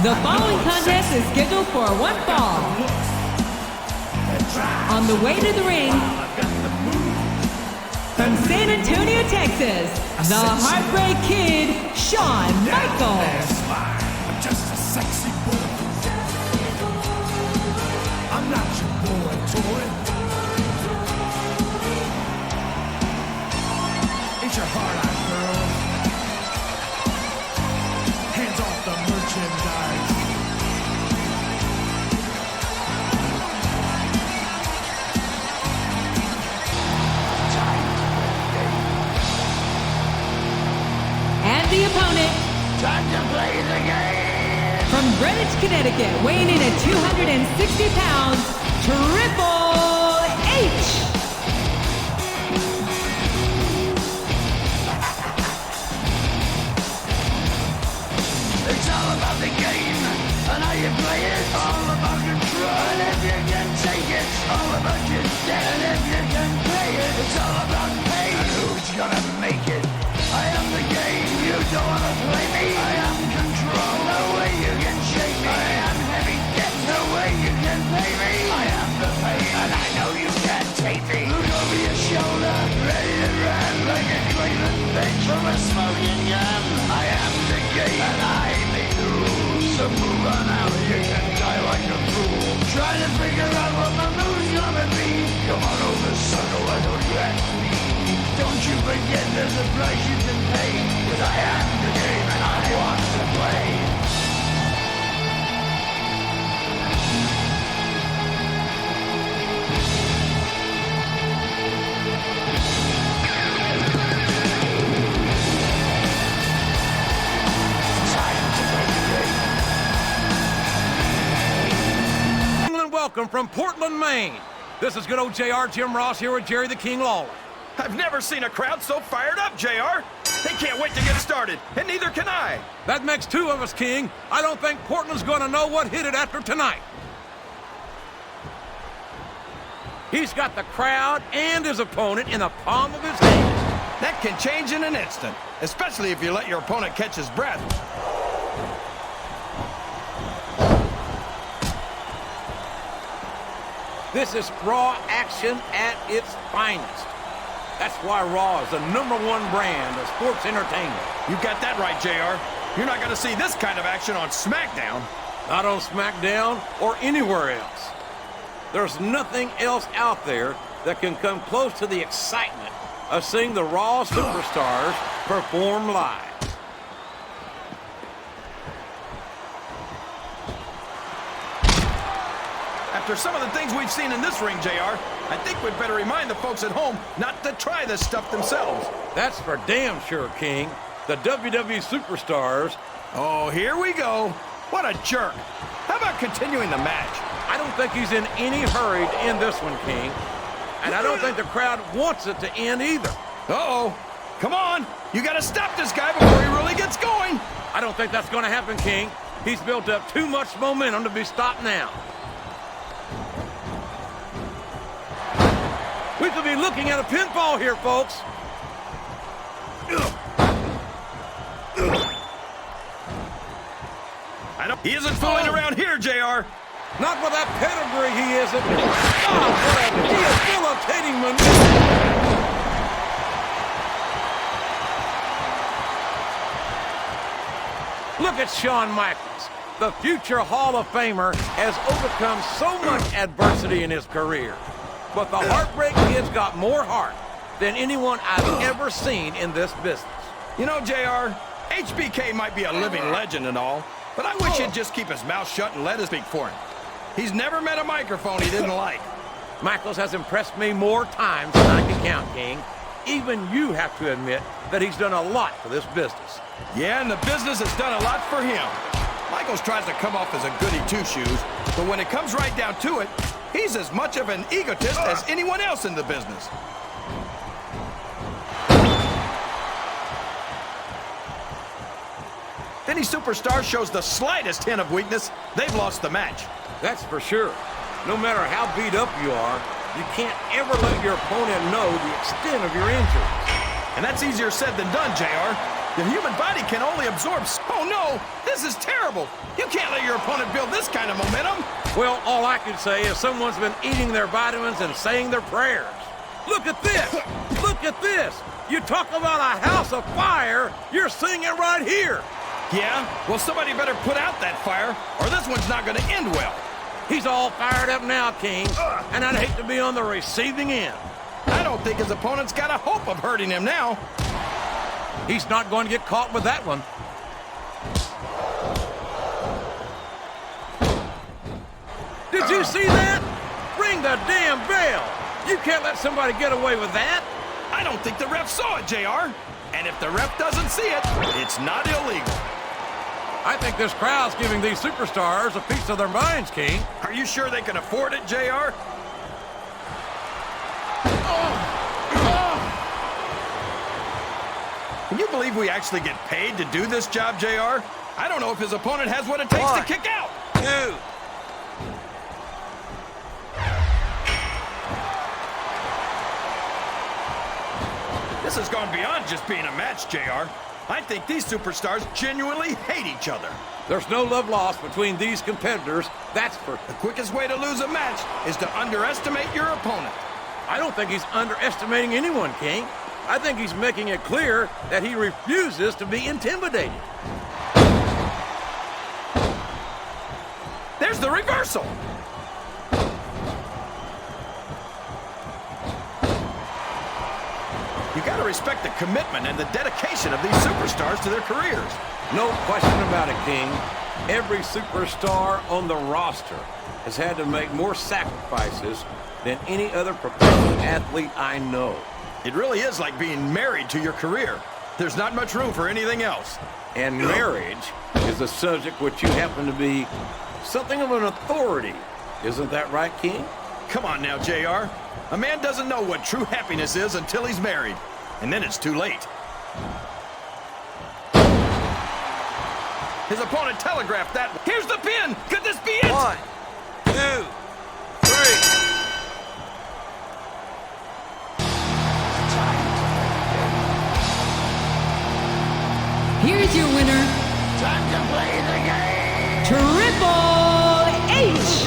The following contest is scheduled for one fall. On the way to the ring, from San Antonio, Texas, the Heartbreak Kid, Shawn Michaels. I'm just a sexy boy. I'm not your boy toy. Ain't your heart out, girl? Hands off the merchandise. And the opponent, Time to play the game! from Greenwich, Connecticut, weighing in at 260 pounds, Triple H. It's all about the game, and how you play it. All about control, and if you can take it, all about your debt. And if you can play it, it's all about pain. And who's gonna make it? I am the game, you don't wanna play me. I am control, no way you can shake me. I am heavy debt, no way you can pay me. I am the pain, and I know you can't take me. Look over your shoulder, ready to run like a craven bitch from a smoking gun. I am the game, and I make the rules. So move on out, you can die like a fool. Try to figure out what my move's gonna be. Come on over, sucker, why don't you ask me? Don't you forget there's a price you can pay. 'Cause I am the game and I want to play. Welcome from Portland, Maine. This is good old JR Jim Ross here with Jerry the King Lawler. I've never seen a crowd so fired up, JR. They can't wait to get started, and neither can I. That makes two of us, King. I don't think Portland's going to know what hit it after tonight. He's got the crowd and his opponent in the palm of his hand. That can change in an instant, especially if you let your opponent catch his breath. This is Raw action at its finest. That's why Raw is the #1 brand of sports entertainment. You got that right, JR. You're not going to see this kind of action on SmackDown. Not on SmackDown or anywhere else. There's nothing else out there that can come close to the excitement of seeing the Raw superstars perform live. After some of the things we've seen in this ring, JR, I think we'd better remind the folks at home not to try this stuff themselves. That's for damn sure, King. The WWE superstars. Oh, here we go. What a jerk. How about continuing the match? I don't think he's in any hurry to end this one, King. And I don't think the crowd wants it to end either. Uh-oh. Come on. You got to stop this guy before he really gets going. I don't think that's going to happen, King. He's built up too much momentum to be stopped now. We could be looking at a pinfall here, folks. I know he isn't fooling around here, JR. Not with that pedigree, he isn't. God, what a debilitating maneuver. Look at Shawn Michaels. The future Hall of Famer has overcome so much adversity in his career. But the Heartbreak Kid's got more heart than anyone I've ever seen in this business. You know, JR, HBK might be a living legend and all, but I wish he'd just keep his mouth shut and let us speak for him. He's never met a microphone he didn't like. Michaels has impressed me more times than I can count, King. Even you have to admit that he's done a lot for this business. Yeah, and the business has done a lot for him. Michaels tries to come off as a goody two-shoes, but when it comes right down to it, he's as much of an egotist as anyone else in the business. If any superstar shows the slightest hint of weakness, they've lost the match. That's for sure. No matter how beat up you are, you can't ever let your opponent know the extent of your injuries. And that's easier said than done, JR. The human body can only absorb... Oh, no! This is terrible! You can't let your opponent build this kind of momentum! Well, all I can say is someone's been eating their vitamins and saying their prayers. Look at this! Look at this! You talk about a house of fire, you're seeing it right here! Yeah? Well, somebody better put out that fire, or this one's not gonna end well. He's all fired up now, King, and I'd hate to be on the receiving end. I don't think his opponent's got a hope of hurting him now. He's not going to get caught with that one. Did you see that? Ring the damn bell! You can't let somebody get away with that! I don't think the ref saw it, JR. And if the ref doesn't see it, it's not illegal. I think this crowd's giving these superstars a piece of their minds, King. Are you sure they can afford it, JR? Can you believe we actually get paid to do this job, JR? I don't know if his opponent has what it takes to kick out. Dude. This has gone beyond just being a match, JR. I think these superstars genuinely hate each other. There's no love lost between these competitors, that's for... The quickest way to lose a match is to underestimate your opponent. I don't think he's underestimating anyone, King. I think he's making it clear that he refuses to be intimidated. There's the reversal. You gotta respect the commitment and the dedication of these superstars to their careers. No question about it, King. Every superstar on the roster has had to make more sacrifices than any other professional athlete I know. It really is like being married to your career. There's not much room for anything else. And marriage is a subject which you happen to be something of an authority. Isn't that right, King? Come on now, JR. A man doesn't know what true happiness is until he's married. And then it's too late. His opponent telegraphed that. Here's the pin! Could this be it? 1, 2, 3. Here's your winner, Time to play the game! Triple H.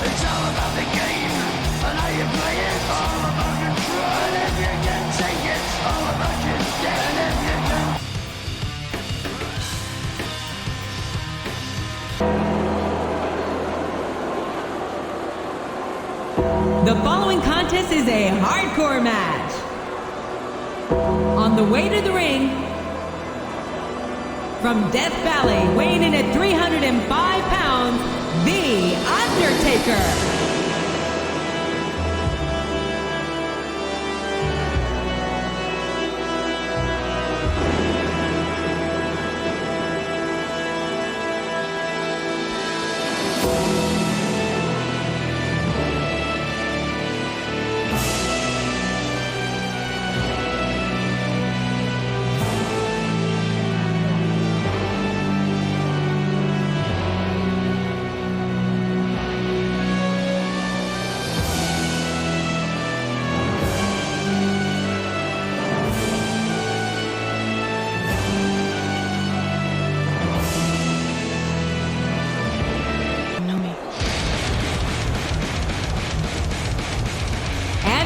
It's all about the game, and how you play it. All about control, and if you can take it, all about your debt, and if you can. The following contest is a hardcore match. On the way to the ring, from Death Valley, weighing in at 305 pounds, The Undertaker.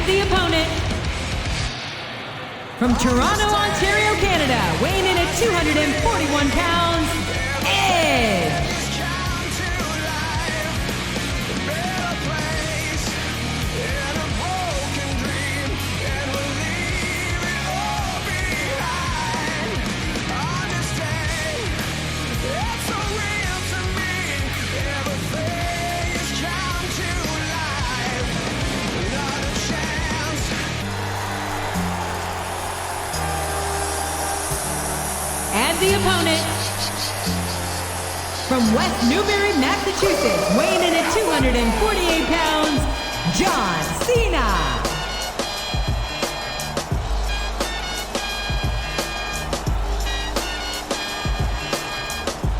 The opponent, from Toronto, Ontario, Canada, weighing in at 241 pounds, Edge. And the opponent, from West Newbury, Massachusetts, weighing in at 248 pounds, John Cena.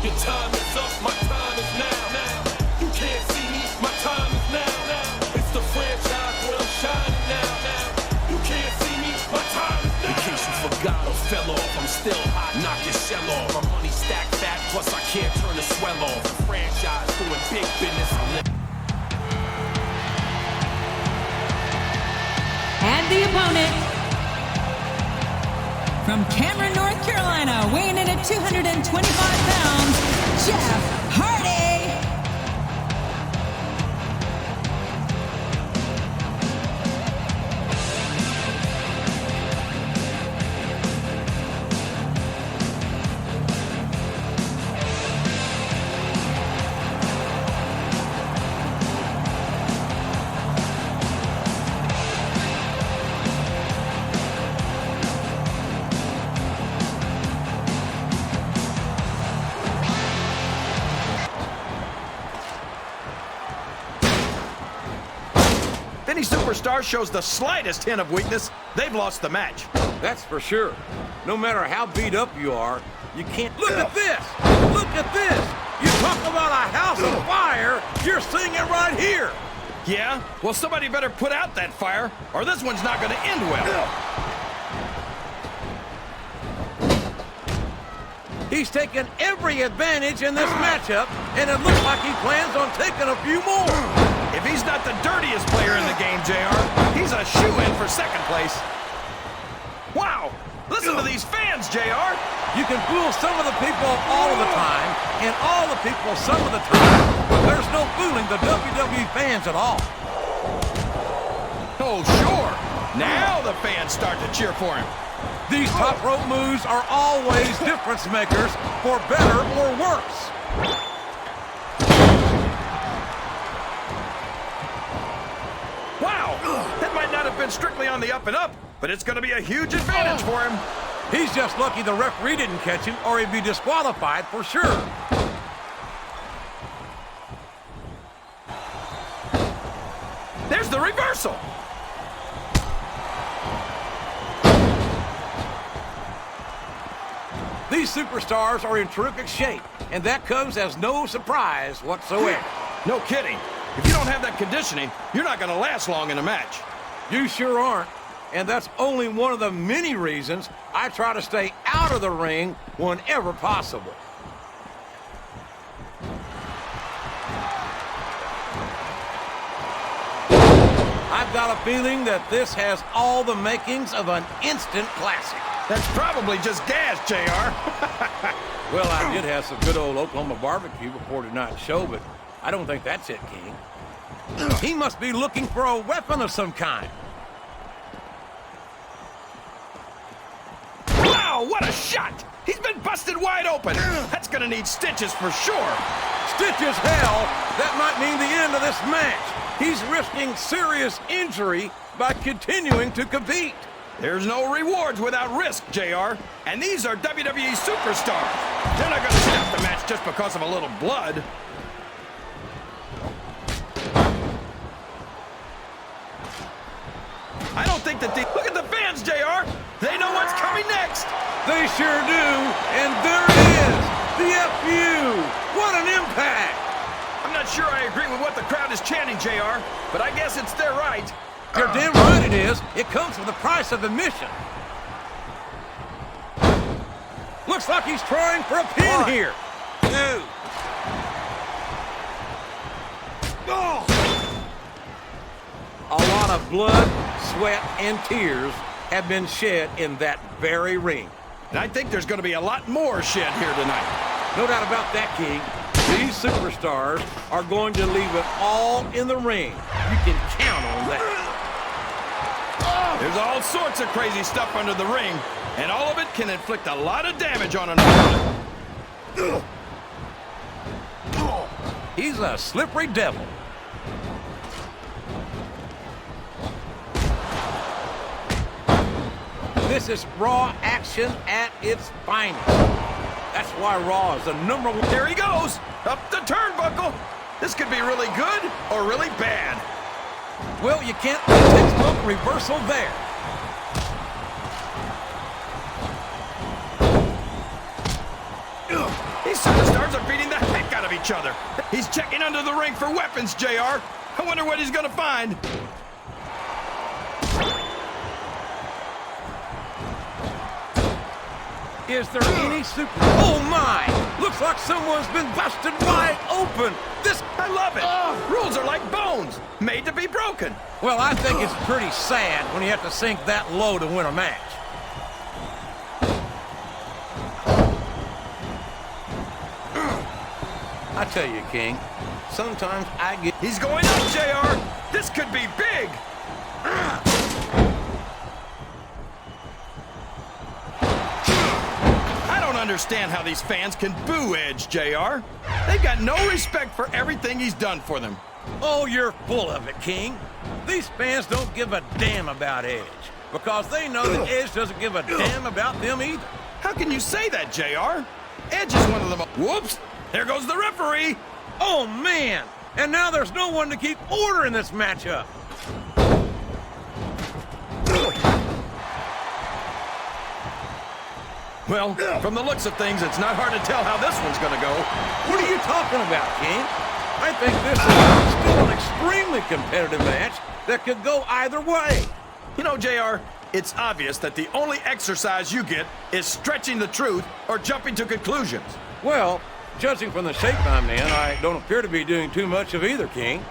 Your time is up, my time is can't turn the swell off. The franchise doing big business. And the opponent, from Cameron, North Carolina, weighing in at 225 pounds, Jeff Hardy. Any superstar shows the slightest hint of weakness, they've lost the match. That's for sure. No matter how beat up you are, you can't... Look at this! Look at this! You talk about a house of fire, you're seeing it right here! Yeah? Well, somebody better put out that fire, or this one's not going to end well. He's taken every advantage in this matchup, and it looks like he plans on taking a few more. If he's not the dirtiest player in the game, JR, he's a shoo-in for second place. Wow! Listen to these fans, JR! You can fool some of the people all of the time, and all the people some of the time, but there's no fooling the WWE fans at all. Oh, sure! Now the fans start to cheer for him. These top rope moves are always difference makers, for better or worse. Wow! That might not have been strictly on the up and up, but it's going to be a huge advantage for him. He's just lucky the referee didn't catch him, or he'd be disqualified for sure. There's the reversal. These superstars are in terrific shape, and that comes as no surprise whatsoever. No kidding. If you don't have that conditioning, you're not going to last long in a match. You sure aren't, and that's only one of the many reasons I try to stay out of the ring whenever possible. I've got a feeling that this has all the makings of an instant classic. That's probably just gas, JR. Well, I did have some good old Oklahoma barbecue before tonight's show, but I don't think that's it, King. He must be looking for a weapon of some kind. Wow, what a shot! He's been busted wide open. That's gonna need stitches for sure. Stitches hell, that might mean the end of this match. He's risking serious injury by continuing to compete. There's no rewards without risk, JR. And these are WWE superstars. They're not gonna stop the match just because of a little blood. I don't think that they... Look at the fans, JR! They know what's coming next! They sure do, and there it is! The FU! What an impact! I'm not sure I agree with what the crowd is chanting, JR, but I guess it's their right. You're damn right it is. It comes with the price of admission. Looks like he's trying for a pin here. 2. Oh! A lot of blood, sweat, and tears have been shed in that very ring. And I think there's going to be a lot more shed here tonight. No doubt about that, King. These superstars are going to leave it all in the ring. You can count on that. There's all sorts of crazy stuff under the ring, and all of it can inflict a lot of damage on an opponent. He's a slippery devil. This is Raw action at its finest. That's why Raw is the #1. There he goes, up the turnbuckle. This could be really good or really bad. Well, you can't textbook reversal there. These superstars are beating the heck out of each other. He's checking under the ring for weapons, JR. I wonder what he's going to find. Is there any super... Oh, my! Looks like someone's been busted wide open. I love it. Rules are like bones, made to be broken. Well, I think it's pretty sad when you have to sink that low to win a match. I tell you, King, sometimes I get... He's going up, JR. This could be big. I don't understand how these fans can boo Edge, JR. They've got no respect for everything he's done for them. Oh, you're full of it, King. These fans don't give a damn about Edge because they know that Edge doesn't give a damn about them either. How can you say that, JR? Edge is one of the most... Whoops! There goes the referee! Oh, man! And now there's no one to keep order in this matchup. Well, from the looks of things, it's not hard to tell how this one's gonna go. What are you talking about, King? I think this is still an extremely competitive match that could go either way. You know, JR, it's obvious that the only exercise you get is stretching the truth or jumping to conclusions. Well, judging from the shape I'm in, I don't appear to be doing too much of either, King.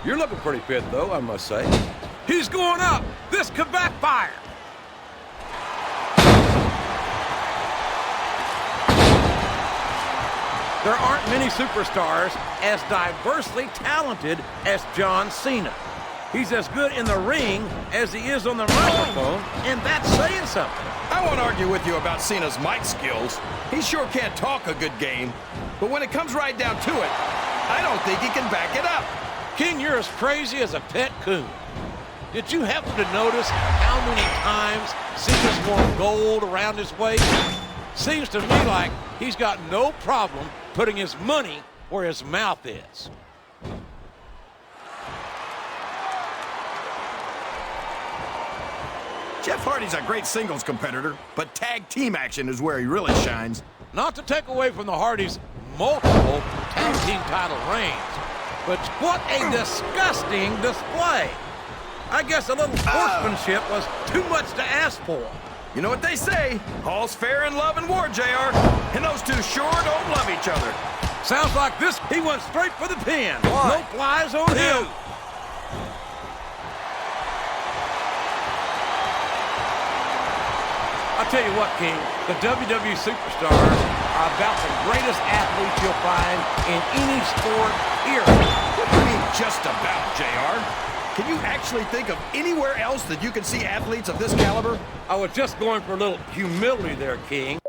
You're looking pretty fit, though, I must say. He's going up! This could backfire! There aren't many superstars as diversely talented as John Cena. He's as good in the ring as he is on the microphone, and that's saying something. I won't argue with you about Cena's mic skills. He sure can't talk a good game. But when it comes right down to it, I don't think he can back it up. King, you're as crazy as a pet coon. Did you happen to notice how many times Cena's worn gold around his waist? Seems to me like he's got no problem putting his money where his mouth is. Jeff Hardy's a great singles competitor, but tag team action is where he really shines. Not to take away from the Hardys' multiple tag team title reigns, but what a disgusting display. I guess a little sportsmanship was too much to ask for. You know what they say, all's fair in love and war, JR. And those two sure don't love each other. Sounds like this, he went straight for the pin. No flies on him. I'll tell you what, King, the WWE superstars are about the greatest athletes you'll find in any sport here. What do you mean, just about, JR? Can you actually think of anywhere else that you can see athletes of this caliber? I was just going for a little humility there, King.